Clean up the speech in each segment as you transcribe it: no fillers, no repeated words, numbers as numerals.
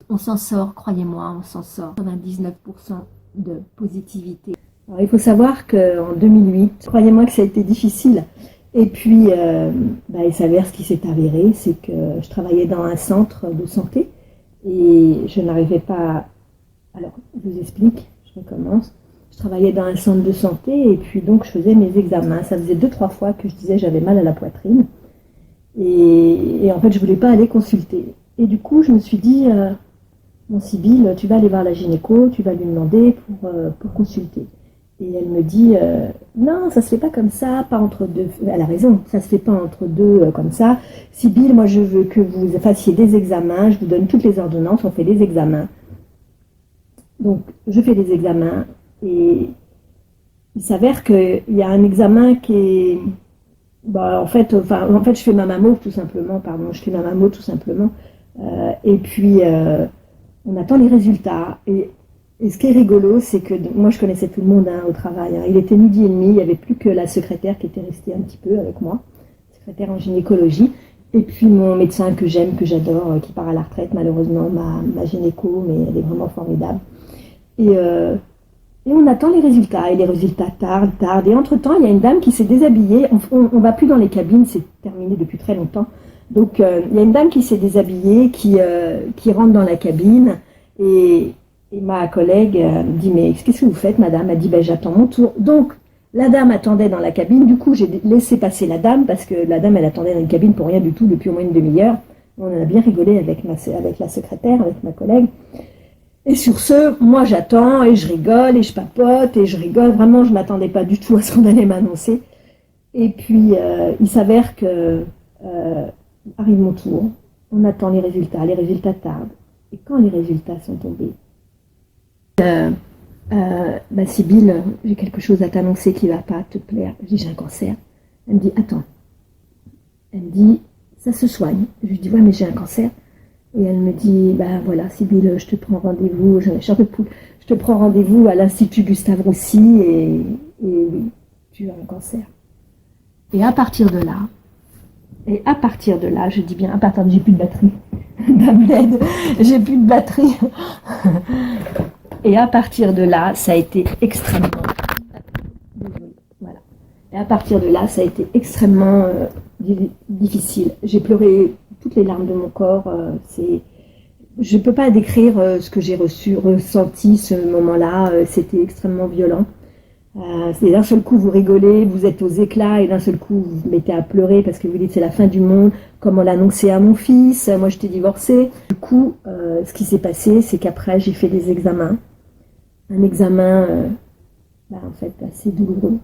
On s'en sort, croyez-moi, on s'en sort. 99% de positivité. Alors, il faut savoir qu'en 2008, croyez-moi que ça a été difficile. Et puis, il s'avère ce qui s'est avéré, c'est que je travaillais dans un centre de santé et je n'arrivais pas. Alors, je vous explique, je recommence. Je travaillais dans un centre de santé et puis donc je faisais mes examens. Ça faisait 2-3 fois que je disais j'avais mal à la poitrine et en fait je voulais pas aller consulter. Et du coup je me suis dit mon Sybille, tu vas aller voir la gynéco, tu vas lui demander pour consulter. Et elle me dit non, ça se fait pas comme ça, pas entre deux. Elle a raison, ça se fait pas entre deux comme ça. Sybille, moi je veux que vous fassiez des examens, je vous donne toutes les ordonnances, on fait des examens. Donc je fais des examens et il s'avère qu'il y a un examen qui est en fait je fais ma mammo tout simplement, et puis on attend les résultats et ce qui est rigolo, c'est que moi je connaissais tout le monde au travail. Il était 12h30, il n'y avait plus que la secrétaire qui était restée un petit peu avec moi, secrétaire en gynécologie, et puis mon médecin que j'aime, que j'adore, qui part à la retraite malheureusement, ma gynéco, mais elle est vraiment formidable. Et on attend les résultats, et les résultats tardent. Et entre-temps, il y a une dame qui s'est déshabillée. On va plus dans les cabines, c'est terminé depuis très longtemps. Donc, il y a une dame qui s'est déshabillée, qui rentre dans la cabine. Et ma collègue me dit, mais qu'est-ce que vous faites, madame? Elle dit, j'attends mon tour. Donc, la dame attendait dans la cabine. Du coup, j'ai laissé passer la dame, parce que la dame, elle attendait dans une cabine pour rien du tout depuis au moins une demi-heure. On en a bien rigolé avec la secrétaire, avec ma collègue. Et sur ce, moi j'attends et je rigole et je papote et je rigole. Vraiment, je ne m'attendais pas du tout à ce qu'on allait m'annoncer. Et puis, il s'avère que arrive mon tour. On attend les résultats tardent. Et quand les résultats sont tombés, Sybille, j'ai quelque chose à t'annoncer qui ne va pas te plaire. Je dis, j'ai un cancer. Elle me dit, attends. Elle me dit, ça se soigne. Je lui dis, ouais, mais j'ai un cancer. Et elle me dit, voilà, Sybille, je te prends rendez-vous, je te prends rendez-vous à l'Institut Gustave Roussy et oui, tu as un cancer. Et à partir de là, je dis bien, à partir de j'ai plus de batterie. D'abled, j'ai plus de batterie. Et à partir de là, ça a été extrêmement. Voilà. Et à partir de là, ça a été extrêmement difficile. J'ai pleuré toutes les larmes de mon corps. Je ne peux pas décrire ce que j'ai ressenti ce moment-là. C'était extrêmement violent. C'est d'un seul coup vous rigolez, vous êtes aux éclats et d'un seul coup vous vous mettez à pleurer parce que vous dites c'est la fin du monde, comme on l'a annoncé à mon fils, moi j'étais divorcée. Du coup, ce qui s'est passé, c'est qu'après j'ai fait des examens. Un examen en fait assez douloureux.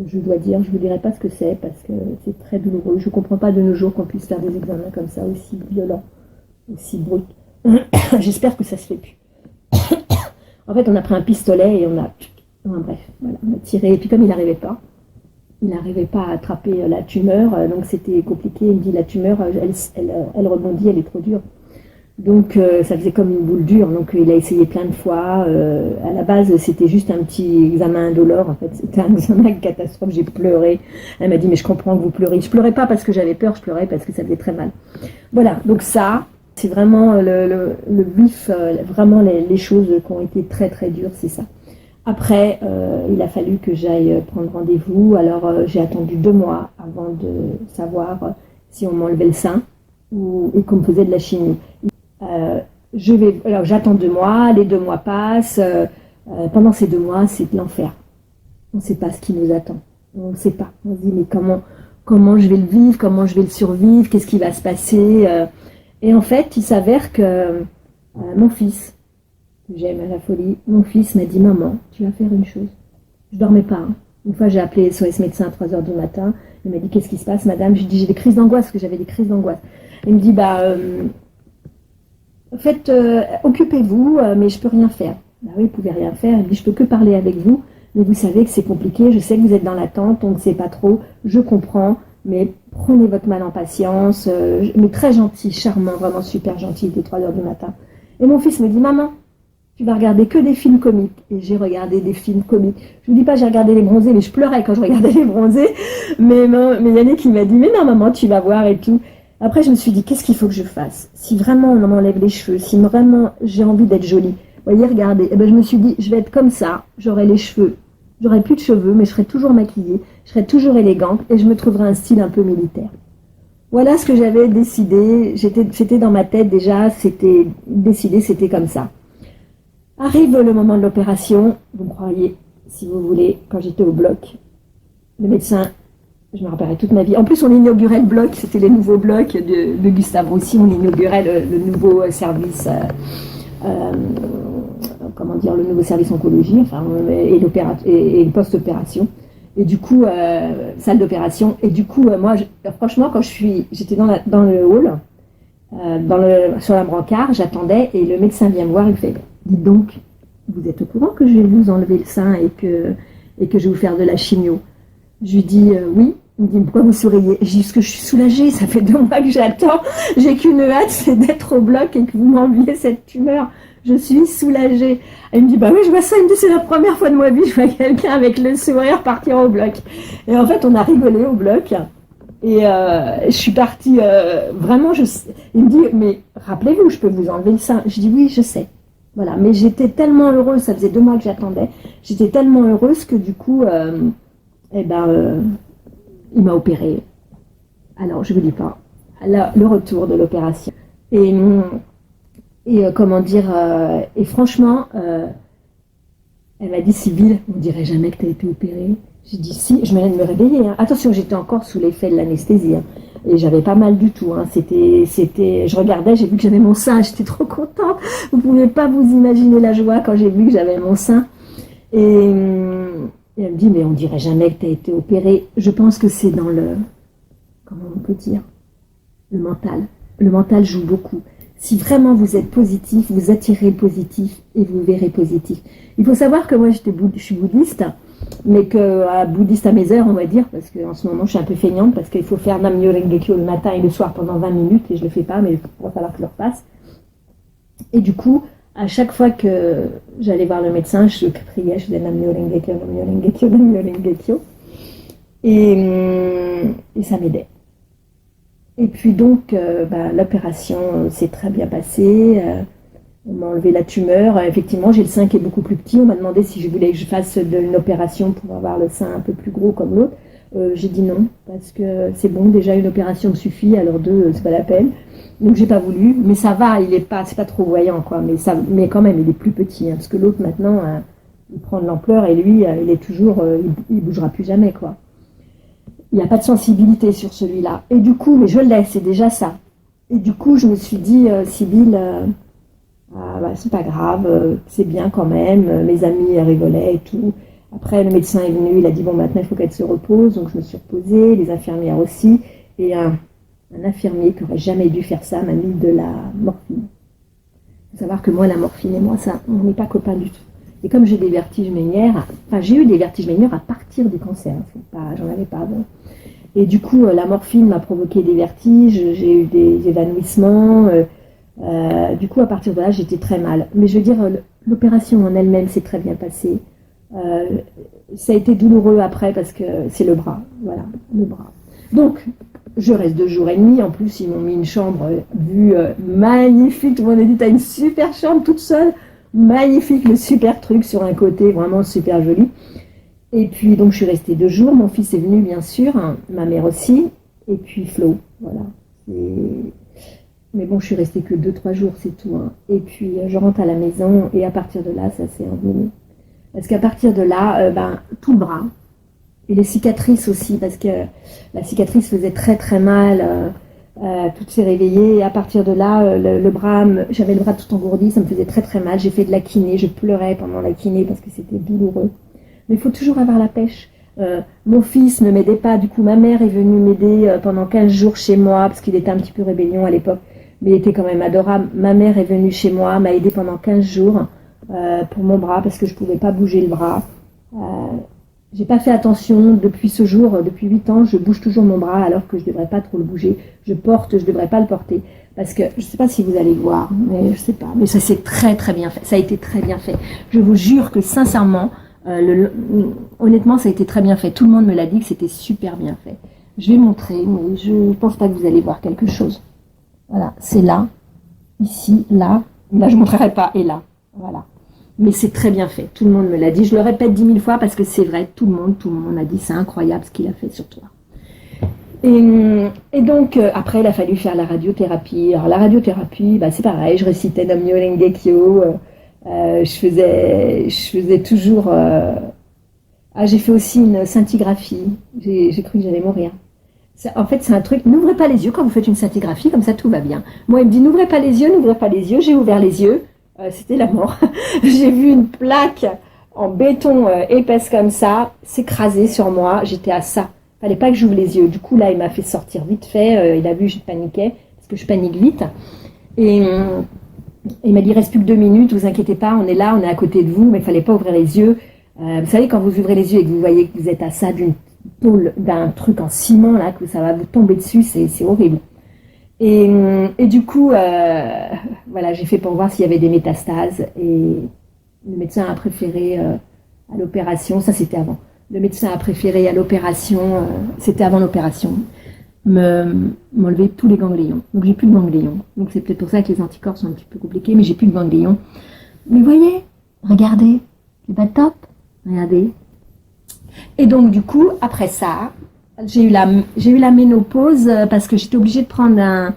Je dois dire, je ne vous dirai pas ce que c'est parce que c'est très douloureux. Je ne comprends pas de nos jours qu'on puisse faire des examens comme ça, aussi violents, aussi bruts. J'espère que ça se fait plus. En fait, on a pris un pistolet et on a... bref, voilà, on a tiré. Et puis comme il n'arrivait pas à attraper la tumeur, donc c'était compliqué. Il me dit, la tumeur, elle rebondit, elle est trop dure. Donc ça faisait comme une boule dure, donc il a essayé plein de fois. À la base c'était juste un petit examen indolore, en fait c'était un examen catastrophe, j'ai pleuré. Elle m'a dit mais je comprends que vous pleurez. Je pleurais pas parce que j'avais peur, je pleurais parce que ça faisait très mal. Voilà, donc ça c'est vraiment le vif, vraiment les choses qui ont été très très dures, c'est ça. Après il a fallu que j'aille prendre rendez-vous, alors j'ai attendu 2 mois avant de savoir si on m'enlevait le sein et qu'on me faisait de la chimie. Alors j'attends 2 mois, les 2 mois passent. Pendant ces 2 mois, c'est de l'enfer. On ne sait pas ce qui nous attend. On ne sait pas. On se dit mais comment je vais le vivre, comment je vais le survivre, qu'est-ce qui va se passer. Et en fait, il s'avère que mon fils, que j'aime à la folie, mon fils m'a dit maman, tu vas faire une chose. Je dormais pas. Une fois, j'ai appelé SOS médecin à 3h du matin. Il m'a dit qu'est-ce qui se passe, madame? Je lui ai dit j'ai des crises d'angoisse, parce que j'avais des crises d'angoisse. Il me dit en fait, occupez-vous, mais je peux rien faire. Oui, vous pouvez rien faire. Il me dit, je peux que parler avec vous, mais vous savez que c'est compliqué. Je sais que vous êtes dans l'attente, on ne sait pas trop. Je comprends, mais prenez votre mal en patience. Mais très gentil, charmant, vraiment super gentil, dès 3h du matin. Et mon fils me dit, maman, tu vas regarder que des films comiques. Et j'ai regardé des films comiques. Je ne vous dis pas j'ai regardé Les Bronzés, mais je pleurais quand je regardais Les Bronzés. Mais Yannick, il m'a dit, mais non, maman, tu vas voir et tout. Après, je me suis dit, qu'est-ce qu'il faut que je fasse? Si vraiment on m'enlève les cheveux, si vraiment j'ai envie d'être jolie, vous voyez, regardez, et ben, je me suis dit, je vais être comme ça, j'aurai les cheveux, j'aurai plus de cheveux, mais je serai toujours maquillée, je serai toujours élégante, et je me trouverai un style un peu militaire. Voilà ce que j'avais décidé, c'était dans ma tête déjà, c'était décidé, c'était comme ça. Arrive le moment de l'opération, vous me croyez, si vous voulez, quand j'étais au bloc, le médecin, je me rappellerai toute ma vie. En plus, on inaugurait le bloc, c'était les nouveaux blocs de Gustave Roussy, on inaugurait le nouveau service, comment dire, le nouveau service oncologie, enfin, et le post-opération. Et du coup, salle d'opération. Et du coup, moi, franchement, quand j'étais dans le hall, sur la brancard, j'attendais, et le médecin vient me voir, il fait, dites donc, vous êtes au courant que je vais vous enlever le sein et que je vais vous faire de la chimio? Je lui dis oui. Il me dit, pourquoi vous souriez? Je dis, parce que je suis soulagée, ça fait 2 mois que j'attends, j'ai qu'une hâte, c'est d'être au bloc et que vous m'enleviez cette tumeur. Je suis soulagée. Et il me dit, bah oui, je vois ça. Il me dit, c'est la première fois de ma vie, je vois quelqu'un avec le sourire partir au bloc. Et en fait, on a rigolé au bloc. Et je suis partie, vraiment, il me dit, mais rappelez-vous, je peux vous enlever le sein. Je dis, oui, je sais. Voilà, mais j'étais tellement heureuse, ça faisait 2 mois que j'attendais, j'étais tellement heureuse que du coup, il m'a opéré. Alors, je ne vous dis pas, le retour de l'opération. Et comment dire, et franchement, elle m'a dit, Sybille, on ne dirait jamais que tu as été opérée. J'ai dit, si, je venais de me réveiller. Hein. Attention, j'étais encore sous l'effet de l'anesthésie. Hein. Et j'avais pas mal du tout. Hein. Je regardais, j'ai vu que j'avais mon sein, j'étais trop contente. Vous ne pouvez pas vous imaginer la joie quand j'ai vu que j'avais mon sein. Et elle me dit, mais on dirait jamais que tu as été opérée. Je pense que c'est dans comment on peut dire, le mental. Le mental joue beaucoup. Si vraiment vous êtes positif, vous attirez le positif et vous verrez positif. Il faut savoir que moi, je suis bouddhiste, mais bouddhiste à mes heures, on va dire, parce qu'en ce moment, je suis un peu feignante, parce qu'il faut faire Nam-myoho Renge-kyo le matin et le soir pendant 20 minutes, et je ne le fais pas, mais il va falloir que je le repasse. Et du coup, à chaque fois que j'allais voir le médecin, je priais, je faisais Nam-myoho Renge-kyo, Nam-myoho Renge-kyo, Nam-myoho Renge-kyo. Et ça m'aidait. Et puis donc, l'opération s'est très bien passée. On m'a enlevé la tumeur. Effectivement, j'ai le sein qui est beaucoup plus petit. On m'a demandé si je voulais que je fasse une opération pour avoir le sein un peu plus gros comme l'autre. J'ai dit non, parce que c'est bon, déjà une opération me suffit, alors 2, c'est pas la peine. Donc j'ai pas voulu, mais ça va, c'est pas trop voyant, quoi. Mais quand même, il est plus petit, hein, parce que l'autre maintenant, il prend de l'ampleur et lui, il est toujours, il bougera plus jamais, quoi. Il n'y a pas de sensibilité sur celui-là. Et du coup, mais je l'ai, c'est déjà ça. Et du coup, je me suis dit, Sybille, c'est pas grave, c'est bien quand même. Mes amis rigolaient et tout. Après, le médecin est venu, il a dit, bon, maintenant, il faut qu'elle se repose. Donc, je me suis reposée, les infirmières aussi. Et un infirmier qui n'aurait jamais dû faire ça m'a mis de la morphine. Il faut savoir que moi, la morphine et moi, ça, on n'est pas copains du tout. Et comme j'ai des vertiges ménières, j'ai eu des vertiges ménières à partir du cancer. J'en avais pas avant. Et du coup, la morphine m'a provoqué des vertiges, j'ai eu des évanouissements. Du coup, à partir de là, j'étais très mal. Mais je veux dire, l'opération en elle-même s'est très bien passée. Ça a été douloureux après parce que c'est le bras. Voilà, le bras. Donc, je reste 2 jours et demi. En plus, ils m'ont mis une chambre magnifique. Tout le monde a dit, t'as une super chambre toute seule. Magnifique, le super truc sur un côté, vraiment super joli. Et puis, donc, je suis restée 2 jours. Mon fils est venu, bien sûr, hein, ma mère aussi. Et puis, Flo, voilà. Mais bon, je suis restée que 2-3 jours, c'est tout. Hein. Et puis, je rentre à la maison et à partir de là, ça s'est envenu. Parce qu'à partir de là, tout le bras. Et les cicatrices aussi, parce que la cicatrice faisait très très mal. Tout s'est réveillé. Et à partir de là, le bras, j'avais le bras tout engourdi, ça me faisait très très mal. J'ai fait de la kiné, je pleurais pendant la kiné parce que c'était douloureux. Mais il faut toujours avoir la pêche. Mon fils ne m'aidait pas, du coup ma mère est venue m'aider pendant 15 jours chez moi, parce qu'il était un petit peu rébellion à l'époque, mais il était quand même adorable. Ma mère est venue chez moi, m'a aidé pendant 15 jours pour mon bras, parce que je ne pouvais pas bouger le bras. J'ai pas fait attention depuis ce jour, depuis 8 ans, je bouge toujours mon bras alors que je devrais pas trop le bouger. Je devrais pas le porter. Parce que, je sais pas si vous allez voir, mais je sais pas, mais ça s'est très très bien fait. Ça a été très bien fait. Je vous jure que sincèrement, honnêtement, ça a été très bien fait. Tout le monde me l'a dit que c'était super bien fait. Je vais montrer, mais je ne pense pas que vous allez voir quelque chose. Voilà, c'est là, ici, là. Là, je ne montrerai pas, et là. Voilà. Mais c'est très bien fait. Tout le monde me l'a dit. Je le répète 10 000 fois parce que c'est vrai. Tout le monde a dit c'est incroyable ce qu'il a fait sur toi. Et donc, après, il a fallu faire la radiothérapie. Alors, la radiothérapie, c'est pareil. Je récitais Nam Myoho Renge Kyo. Je faisais toujours... j'ai fait aussi une scintigraphie. J'ai cru que j'allais mourir. En fait, c'est un truc... N'ouvrez pas les yeux quand vous faites une scintigraphie. Comme ça, tout va bien. Moi, il me dit, n'ouvrez pas les yeux, n'ouvrez pas les yeux. J'ai ouvert les yeux. C'était la mort. J'ai vu une plaque en béton épaisse comme ça s'écraser sur moi. J'étais à ça. Fallait pas que j'ouvre les yeux. Du coup, là, il m'a fait sortir vite fait. Il a vu que je paniquais, parce que je panique vite. Et il m'a dit, il reste plus que 2 minutes, vous inquiétez pas, on est là, on est à côté de vous, mais il fallait pas ouvrir les yeux. Vous savez, quand vous ouvrez les yeux et que vous voyez que vous êtes à ça d'une tôle, d'un truc en ciment, là, que ça va vous tomber dessus, c'est horrible. Et du coup, voilà, j'ai fait pour voir s'il y avait des métastases. Et le médecin a préféré à l'opération, ça c'était avant. Le médecin a préféré à l'opération, c'était avant l'opération, m'enlever tous les ganglions. Donc j'ai plus de ganglions. Donc c'est peut-être pour ça que les anticorps sont un petit peu compliqués, mais j'ai plus de ganglions. Mais vous voyez, regardez, c'est pas top, regardez. Et donc du coup, après ça, j'ai eu la ménopause parce que j'étais obligée de prendre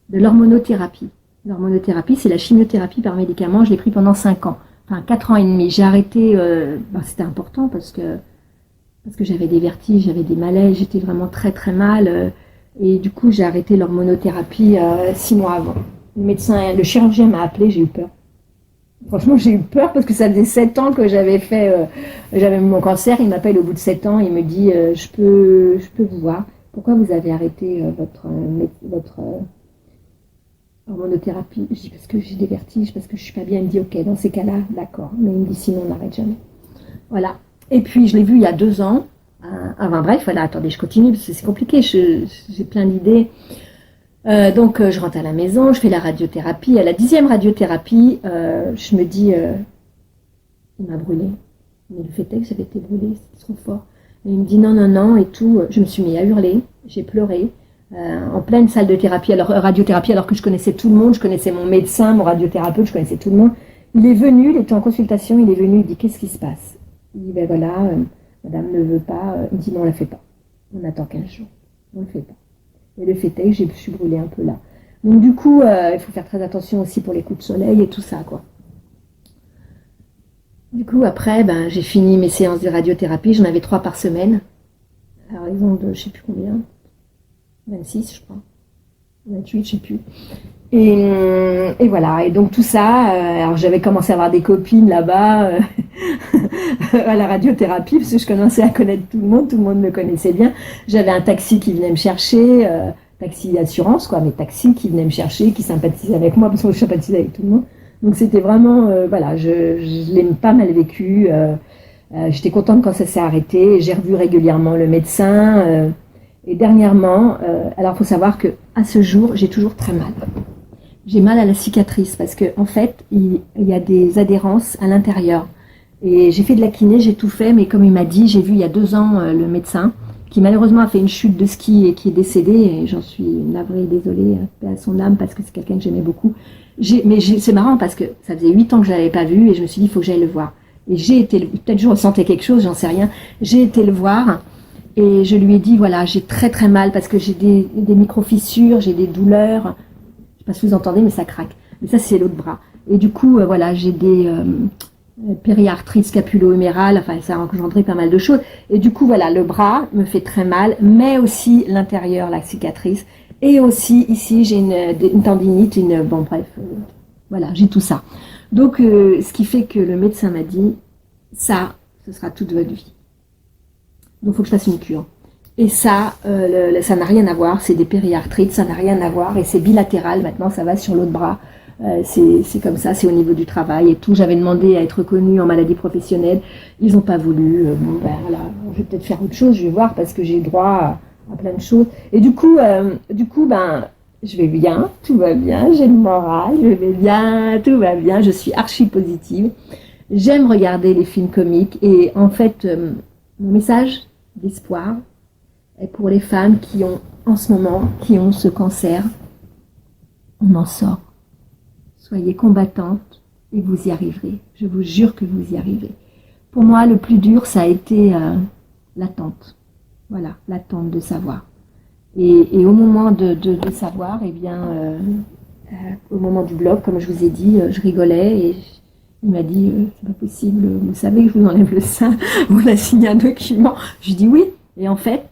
de l'hormonothérapie. L'hormonothérapie, c'est la chimiothérapie par médicament. Je l'ai pris pendant 5 ans, enfin 4 ans et demi. J'ai arrêté, c'était important parce que j'avais des vertiges, j'avais des malaises, j'étais vraiment très très mal. Et du coup, j'ai arrêté l'hormonothérapie 6 mois avant. Le chirurgien m'a appelé, j'ai eu peur. Franchement, j'ai eu peur parce que ça faisait 7 ans que j'avais mon cancer. Il m'appelle au bout de 7 ans, il me dit je peux vous voir. Pourquoi vous avez arrêté votre hormonothérapie? Je dis parce que j'ai des vertiges, parce que je suis pas bien. Il me dit ok, dans ces cas-là, d'accord. Mais il me dit sinon on n'arrête jamais. Voilà. Et puis je l'ai vu il y a 2 ans. Enfin bref, voilà, attendez, je continue parce que c'est compliqué. J'ai plein d'idées. Donc je rentre à la maison, je fais la radiothérapie. À la 10e radiothérapie, je me dis, il m'a brûlé. Mais le fait est que j'avais été brûlée, c'était trop fort. Et il me dit non et tout. Je me suis mis à hurler, j'ai pleuré en pleine salle de thérapie, radiothérapie, alors que je connaissais tout le monde, je connaissais mon médecin, mon radiothérapeute, je connaissais tout le monde. Il est venu, il était en consultation, il est venu, il dit qu'est-ce qui se passe? Il dit ben voilà, madame ne veut pas. Il me dit non, on la fait pas. On attend 15 jours, on le fait pas. Et le fait est que je suis brûlée un peu là. Donc du coup, il faut faire très attention aussi pour les coups de soleil et tout ça, quoi. Du coup, après, j'ai fini mes séances de radiothérapie. J'en avais 3 par semaine. À raison de, je sais plus combien, 26, je crois. 28, je sais plus. Et voilà. Et donc tout ça, alors j'avais commencé à avoir des copines là-bas à la radiothérapie parce que je commençais à connaître tout le monde me connaissait bien. J'avais un taxi qui venait me chercher, taxi d'assurance quoi, mais taxi qui venait me chercher, qui sympathisait avec moi parce que je sympathisais avec tout le monde. Donc c'était vraiment, voilà, je l'ai pas mal vécu. J'étais contente quand ça s'est arrêté. J'ai revu régulièrement le médecin. Et dernièrement, alors il faut savoir que à ce jour, j'ai toujours très mal. J'ai mal à la cicatrice parce que en fait, il y a des adhérences à l'intérieur. Et j'ai fait de la kiné, j'ai tout fait, mais comme il m'a dit, j'ai vu il y a 2 ans le médecin qui malheureusement a fait une chute de ski et qui est décédé. Et j'en suis navrée, désolée, paix à son âme parce que c'est quelqu'un que j'aimais beaucoup. Mais c'est marrant parce que ça faisait 8 ans que je l'avais pas vu et je me suis dit il faut que j'aille le voir. Et j'ai été, peut-être je ressentais quelque chose, j'en sais rien. J'ai été le voir. Et je lui ai dit, voilà, j'ai très très mal parce que j'ai des micro-fissures, j'ai des douleurs. Je sais pas si vous entendez, mais ça craque. Mais ça, c'est l'autre bras. Et du coup, voilà, j'ai des périarthrite scapulo-humérale. Enfin, ça a engendré pas mal de choses. Et du coup, voilà, le bras me fait très mal, mais aussi l'intérieur, la cicatrice. Et aussi, ici, j'ai une tendinite, bon, bref, voilà, j'ai tout ça. Donc, ce qui fait que le médecin m'a dit, ça, ce sera toute votre vie. Donc, il faut que je fasse une cure. Et ça, ça n'a rien à voir. C'est des périarthrites, ça n'a rien à voir. Et c'est bilatéral. Maintenant, ça va sur l'autre bras. C'est comme ça, c'est au niveau du travail et tout. J'avais demandé à être reconnue en maladie professionnelle. Ils n'ont pas voulu. Bon, voilà, je vais peut-être faire autre chose. Je vais voir parce que j'ai droit à plein de choses. Et du coup, je vais bien. Tout va bien. J'ai le moral. Je vais bien. Tout va bien. Je suis archi positive. J'aime regarder les films comiques. Et en fait, mon message d'espoir, Et pour les femmes qui ont, en ce moment, qui ont ce cancer, on en sort. Soyez combattantes et vous y arriverez. Je vous jure que vous y arriverez. Pour moi, le plus dur, ça a été l'attente. Voilà, l'attente de savoir. Et au moment de savoir, eh bien, au moment du blog, comme je vous ai dit, je rigolais et il m'a dit c'est pas possible, vous savez que je vous enlève le sein, vous a signé un document. Je dis oui. Et en fait,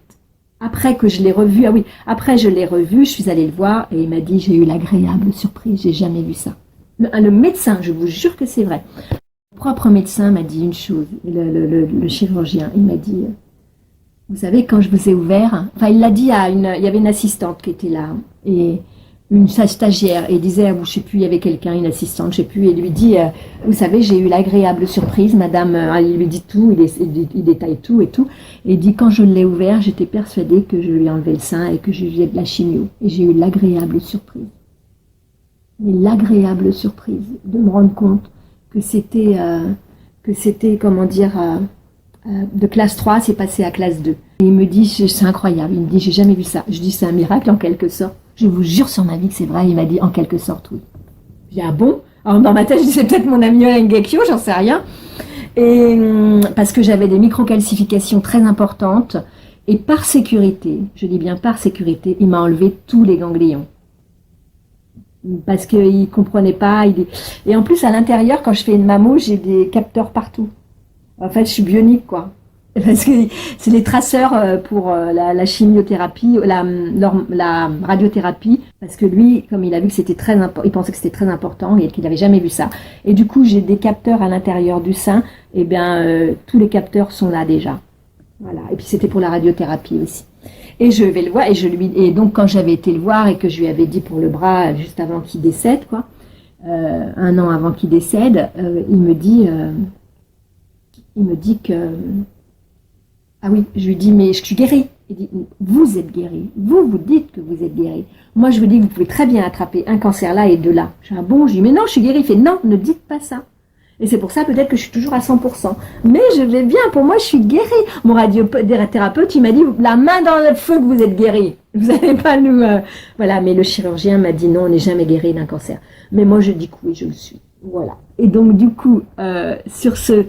après que je l'ai revu, après je l'ai revu, je suis allée le voir et il m'a dit j'ai eu l'agréable surprise, j'ai jamais vu ça. Le médecin, je vous jure que c'est vrai. Mon propre médecin m'a dit une chose, le chirurgien, il m'a dit vous savez, quand je vous ai ouvert, enfin il l'a dit il y avait une assistante qui était là, et une stagiaire, et il disait, je sais plus, il y avait quelqu'un, une assistante, je sais plus, et lui dit, vous savez, j'ai eu l'agréable surprise, madame, il lui dit tout, il détaille tout, et il dit, quand je l'ai ouvert, j'étais persuadée que je lui ai enlevé le sein et que je lui faisais de la chimio, et j'ai eu l'agréable surprise. Mais l'agréable surprise de me rendre compte que c'était, comment dire, de classe 3, c'est passé à classe 2. Et il me dit, c'est incroyable, il me dit, j'ai jamais vu ça. Je dis, c'est un miracle en quelque sorte. Je vous jure sur ma vie que c'est vrai. Il m'a dit, en quelque sorte, oui. J'ai dit, ah bon? Alors dans ma tête, je dis, c'est peut-être mon ami Engekyo, j'en sais rien. Et parce que j'avais des microcalcifications très importantes. Et par sécurité, je dis bien par sécurité, il m'a enlevé tous les ganglions. Parce qu'il ne comprenait pas. Et en plus, à l'intérieur, quand je fais une mammo, j'ai des capteurs partout. En fait, je suis bionique, quoi. Parce que c'est les traceurs pour la chimiothérapie, la radiothérapie, parce que lui, comme il a vu que c'était très important, il pensait que c'était très important et qu'il n'avait jamais vu ça. Et du coup, j'ai des capteurs à l'intérieur du sein, et bien tous les capteurs sont là déjà. Voilà. Et puis c'était pour la radiothérapie aussi. Et je vais le voir, et donc quand j'avais été le voir et que je lui avais dit pour le bras juste avant qu'il décède, quoi, 1 an avant qu'il décède, il me dit que ah oui, je lui dis, mais je suis guérie. Il dit, vous êtes guérie. Vous dites que vous êtes guérie. Moi, je vous dis que vous pouvez très bien attraper un cancer là et de là. Je dis, ah bon? Je dis, mais non, je suis guérie. Il fait, non, ne dites pas ça. Et c'est pour ça, peut-être que je suis toujours à 100%. Mais je vais bien. Pour moi, je suis guérie. Mon radiothérapeute, il m'a dit, la main dans le feu que vous êtes guérie. Vous n'allez pas nous... Voilà, mais le chirurgien m'a dit, non, on n'est jamais guéri d'un cancer. Mais moi, je dis que oui, je le suis. Voilà. Et donc, du coup, sur ce...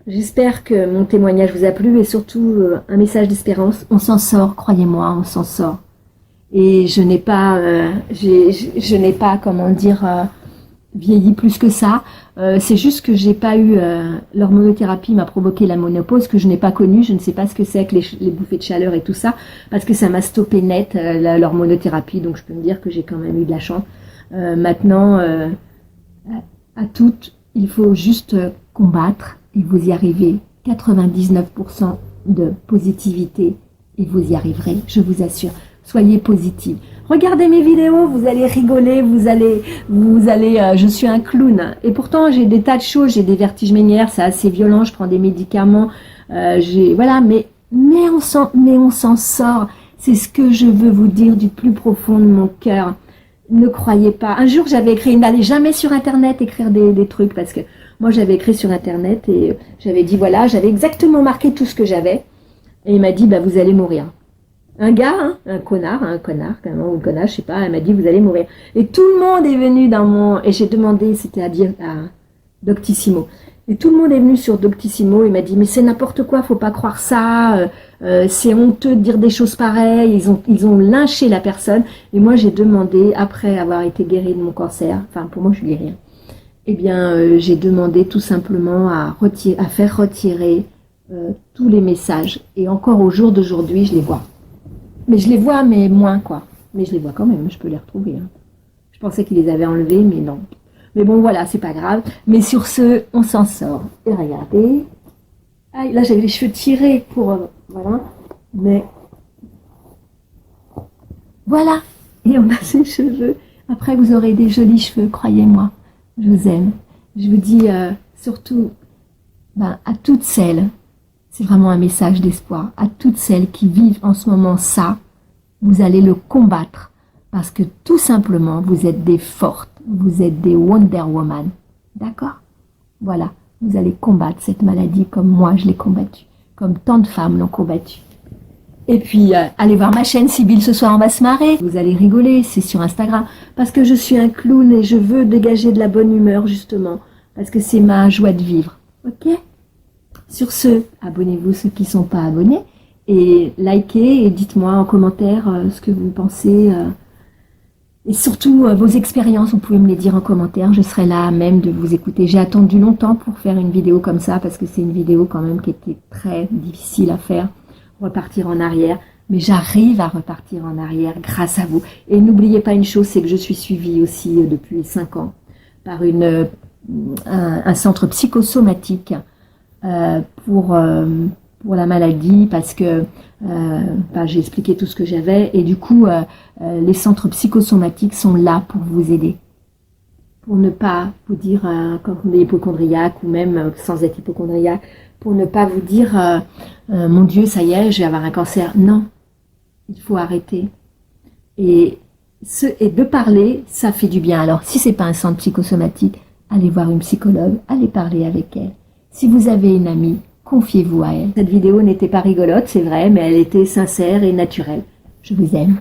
J'espère que mon témoignage vous a plu et surtout un message d'espérance. On s'en sort, croyez-moi, on s'en sort. Et je n'ai pas, comment dire, vieilli plus que ça. C'est juste que j'ai pas eu l'hormonothérapie m'a provoqué la ménopause que je n'ai pas connue. Je ne sais pas ce que c'est que les bouffées de chaleur et tout ça parce que ça m'a stoppé net l'hormonothérapie. Donc je peux me dire que j'ai quand même eu de la chance. Maintenant, à toutes, il faut juste combattre. Et vous y arrivez, 99% de positivité, et vous y arriverez, je vous assure. Soyez positive. Regardez mes vidéos, vous allez rigoler, vous allez, je suis un clown. Et pourtant, j'ai des tas de choses, j'ai des vertiges ménières, c'est assez violent, je prends des médicaments, voilà, mais on s'en sort. C'est ce que je veux vous dire du plus profond de mon cœur. Ne croyez pas. Un jour, j'avais écrit, n'allez jamais sur Internet écrire des trucs, parce que moi, j'avais écrit sur Internet et j'avais dit, voilà, j'avais exactement marqué tout ce que j'avais. Et il m'a dit, bah, vous allez mourir. Un gars, hein, un connard, ou connard, je sais pas, elle m'a dit, vous allez mourir. Et tout le monde est venu et j'ai demandé, c'était à Doctissimo. Et tout le monde est venu sur Doctissimo et m'a dit, mais c'est n'importe quoi, faut pas croire ça, c'est honteux de dire des choses pareilles. Ils ont lynché la personne. Et moi, j'ai demandé, après avoir été guérie de mon cancer, enfin, pour moi, je suis guérie, hein, eh bien, j'ai demandé tout simplement à faire retirer tous les messages. Et encore au jour d'aujourd'hui, je les vois. Mais je les vois, mais moins, quoi. Mais je les vois quand même, je peux les retrouver. Hein. Je pensais qu'ils les avaient enlevés, mais non. Mais bon, voilà, c'est pas grave. Mais sur ce, on s'en sort. Et regardez. Ah, là, j'avais les cheveux tirés pour... voilà. Mais... voilà. Et on a ces cheveux. Après, vous aurez des jolis cheveux, croyez-moi. Je vous aime. Je vous dis surtout à toutes celles, c'est vraiment un message d'espoir, à toutes celles qui vivent en ce moment ça, vous allez le combattre parce que tout simplement, vous êtes des fortes, vous êtes des Wonder Woman. D'accord? Voilà, vous allez combattre cette maladie comme moi je l'ai combattue, comme tant de femmes l'ont combattue. Et puis, allez voir ma chaîne Sybille ce soir, on va se marrer. Vous allez rigoler, c'est sur Instagram. Parce que je suis un clown et je veux dégager de la bonne humeur, justement. Parce que c'est ma joie de vivre. Ok? Sur ce, abonnez-vous ceux qui ne sont pas abonnés. Et likez et dites-moi en commentaire ce que vous pensez. Et surtout, vos expériences, vous pouvez me les dire en commentaire. Je serai là à même de vous écouter. J'ai attendu longtemps pour faire une vidéo comme ça. Parce que c'est une vidéo quand même qui était très difficile à faire. Repartir en arrière, mais j'arrive à repartir en arrière grâce à vous. Et n'oubliez pas une chose, c'est que je suis suivie aussi depuis 5 ans par un centre psychosomatique pour la maladie, parce que j'ai expliqué tout ce que j'avais, et du coup, les centres psychosomatiques sont là pour vous aider. Pour ne pas vous dire, quand on est hypocondriaque, ou même sans être hypocondriaque, pour ne pas vous dire mon Dieu, ça y est, je vais avoir un cancer. Non, il faut arrêter. Et de parler, ça fait du bien. Alors, si c'est pas un centre psychosomatique, allez voir une psychologue, allez parler avec elle. Si vous avez une amie, confiez-vous à elle. Cette vidéo n'était pas rigolote, c'est vrai, mais elle était sincère et naturelle. Je vous aime.